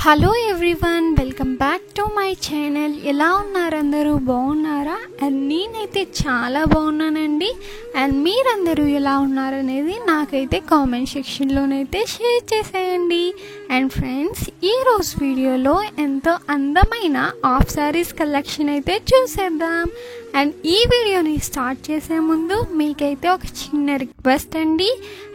Hello everyone, welcome back to my channel. ఎలా ఉన్నారు అందరూ? బాగున్నారా? అండ్ నేనైతే చాలా బాగున్నానండి. అండ్ మీరందరూ ఎలా ఉన్నారనేది నాకైతే కామెంట్ సెక్షన్లోనైతే షేర్ చేసేయండి. అండ్ ఫ్రెండ్స్, ఈరోజు వీడియోలో ఎంతో అందమైన ఆఫ్ శారీస్ కలెక్షన్ అయితే చూసేద్దాం. అండ్ ఈ వీడియోని స్టార్ట్ చేసే ముందు మీకైతే ఒక చిన్న రిక్వెస్ట్ అండి.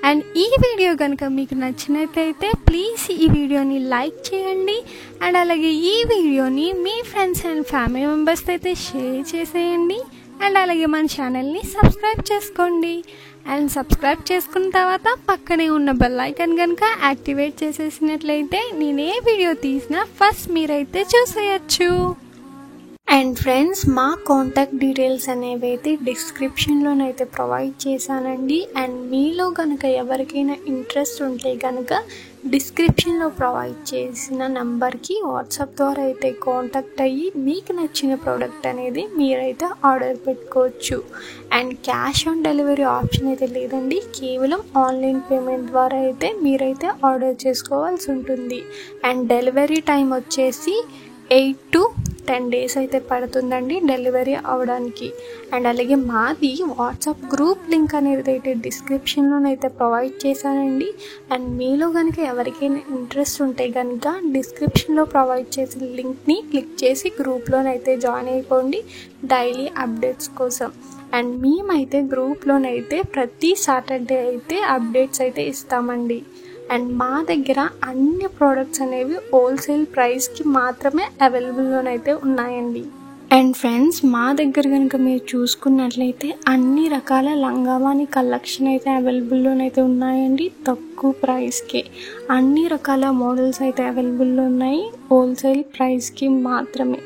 అండ్ ఈ వీడియో కనుక మీకు నచ్చినట్లయితే ప్లీజ్ ఈ వీడియోని లైక్ చేయండి. అండ్ అలాగే ఈ వీడియోని మీ ఫ్రెండ్స్ అండ్ ఫ్యామిలీ మెంబర్స్ అయితే షేర్ చేసేయండి. అండ్ అలాగే మన ఛానల్ని సబ్స్క్రైబ్ చేసుకోండి. అండ్ సబ్స్క్రైబ్ చేసుకున్న తర్వాత పక్కనే ఉన్న బెల్ ఐకాన్ కనుక యాక్టివేట్ చేసేసినట్లయితే నేను ఏ వీడియో తీసినా ఫస్ట్ మీరైతే చూసేయచ్చు. అండ్ ఫ్రెండ్స్, మా కాంటాక్ట్ డీటెయిల్స్ అనేవి అయితే డిస్క్రిప్షన్లోనైతే ప్రొవైడ్ చేశానండి. అండ్ మీలో కనుక ఎవరికైనా ఇంట్రెస్ట్ ఉంటే కనుక డిస్క్రిప్షన్లో ప్రొవైడ్ చేసిన నెంబర్కి వాట్సాప్ ద్వారా అయితే కాంటాక్ట్ అయ్యి మీకు నచ్చిన ప్రోడక్ట్ అనేది మీరైతే ఆర్డర్ పెట్టుకోవచ్చు. And cash on delivery option అయితే లేదండి, కేవలం ఆన్లైన్ పేమెంట్ ద్వారా అయితే మీరైతే ఆర్డర్ చేసుకోవాల్సి ఉంటుంది. అండ్ డెలివరీ టైం వచ్చేసి 8 to 10 days అయితే పడుతుందండి డెలివరీ అవడానికి. అండ్ అలాగే మాది వాట్సాప్ గ్రూప్ లింక్ అనేది అయితే డిస్క్రిప్షన్లోనైతే ప్రొవైడ్ చేశానండి. అండ్ మీలో కనుక ఎవరికైనా ఇంట్రెస్ట్ ఉంటే కనుక డిస్క్రిప్షన్లో ప్రొవైడ్ చేసిన లింక్ని క్లిక్ చేసి గ్రూప్లోనైతే జాయిన్ అయిపోండి డైలీ అప్డేట్స్ కోసం. అండ్ మేమైతే గ్రూప్లోనైతే ప్రతి సాటర్డే అయితే అప్డేట్స్ అయితే ఇస్తామండి. అండ్ మా దగ్గర అన్ని ప్రోడక్ట్స్ అనేవి హోల్సేల్ ప్రైస్కి మాత్రమే అవైలబుల్లోనైతే ఉన్నాయండి. అండ్ ఫ్రెండ్స్, మా దగ్గర కనుక మీరు చూసుకున్నట్లయితే అన్ని రకాల లంగావాణి కలెక్షన్ అయితే అవైలబుల్లోనైతే ఉన్నాయండి. తక్కువ ప్రైస్కి అన్ని రకాల మోడల్స్ అయితే అవైలబుల్లో ఉన్నాయి, హోల్సేల్ ప్రైస్కి మాత్రమే.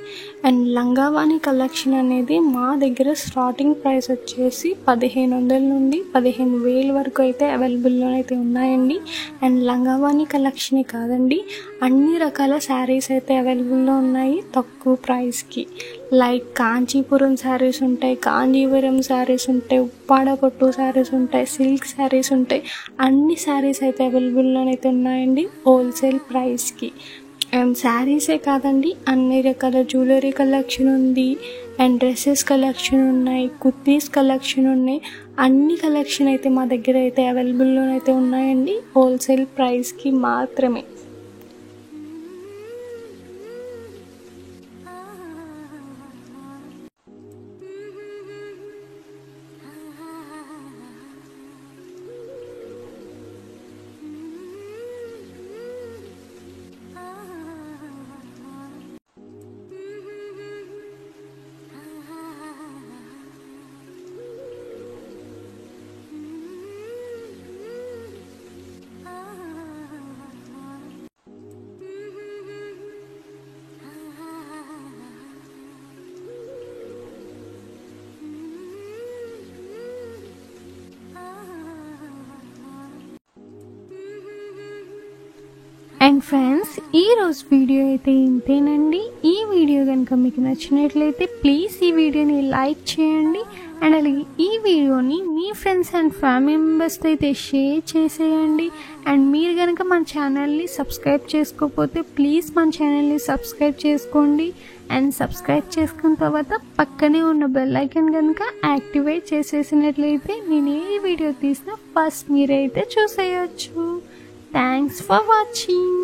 అండ్ లంగావాణి కలెక్షన్ అనేది మా దగ్గర స్టార్టింగ్ ప్రైస్ వచ్చేసి 1500 నుండి 15,000 వరకు అయితే అవైలబుల్లోనైతే ఉన్నాయండి. అండ్ లంగావాణి కలెక్షనే కాదండి, అన్ని రకాల శారీస్ అయితే అవైలబుల్లో ఉన్నాయి తక్కువ ప్రైస్కి. లైక్ కాంచీపురం శారీస్ ఉంటాయి, కాంజీవరం శారీస్ ఉంటాయి, ఉప్పాడ పట్టు శారీస్ ఉంటాయి, సిల్క్ శారీస్ ఉంటాయి. అన్ని శారీస్ అయితే అవైలబుల్లోనైతే ఉన్నాయండి హోల్సేల్ ప్రైస్కి. అండ్ శారీసే కాదండి, అన్ని రకాల జ్యువెలరీ కలెక్షన్ ఉంది. అండ్ డ్రెస్సెస్ కలెక్షన్ ఉన్నాయి, కుర్తీస్ కలెక్షన్ ఉన్నాయి. అన్ని కలెక్షన్ అయితే మా దగ్గర అయితే అవైలబుల్లోనైతే ఉన్నాయండి హోల్సేల్ ప్రైస్కి మాత్రమే. అండ్ ఫ్రెండ్స్, ఈరోజు వీడియో అయితే ఇంతేనండి. ఈ వీడియో కనుక మీకు నచ్చినట్లయితే ప్లీజ్ ఈ వీడియోని లైక్ చేయండి. అండ్ అలాగే ఈ వీడియోని మీ ఫ్రెండ్స్ అండ్ ఫ్యామిలీ మెంబర్స్తో అయితే షేర్ చేసేయండి. అండ్ మీరు కనుక మన ఛానల్ని సబ్స్క్రైబ్ చేసుకోకపోతే ప్లీజ్ మన ఛానల్ని సబ్స్క్రైబ్ చేసుకోండి. అండ్ సబ్స్క్రైబ్ చేసుకున్న తర్వాత పక్కనే ఉన్న బెల్ ఐకాన్ కనుక యాక్టివేట్ చేసేసినట్లయితే నేను ఏ వీడియో తీసినా ఫస్ట్ మీరైతే చూసేయచ్చు. Thanks for watching.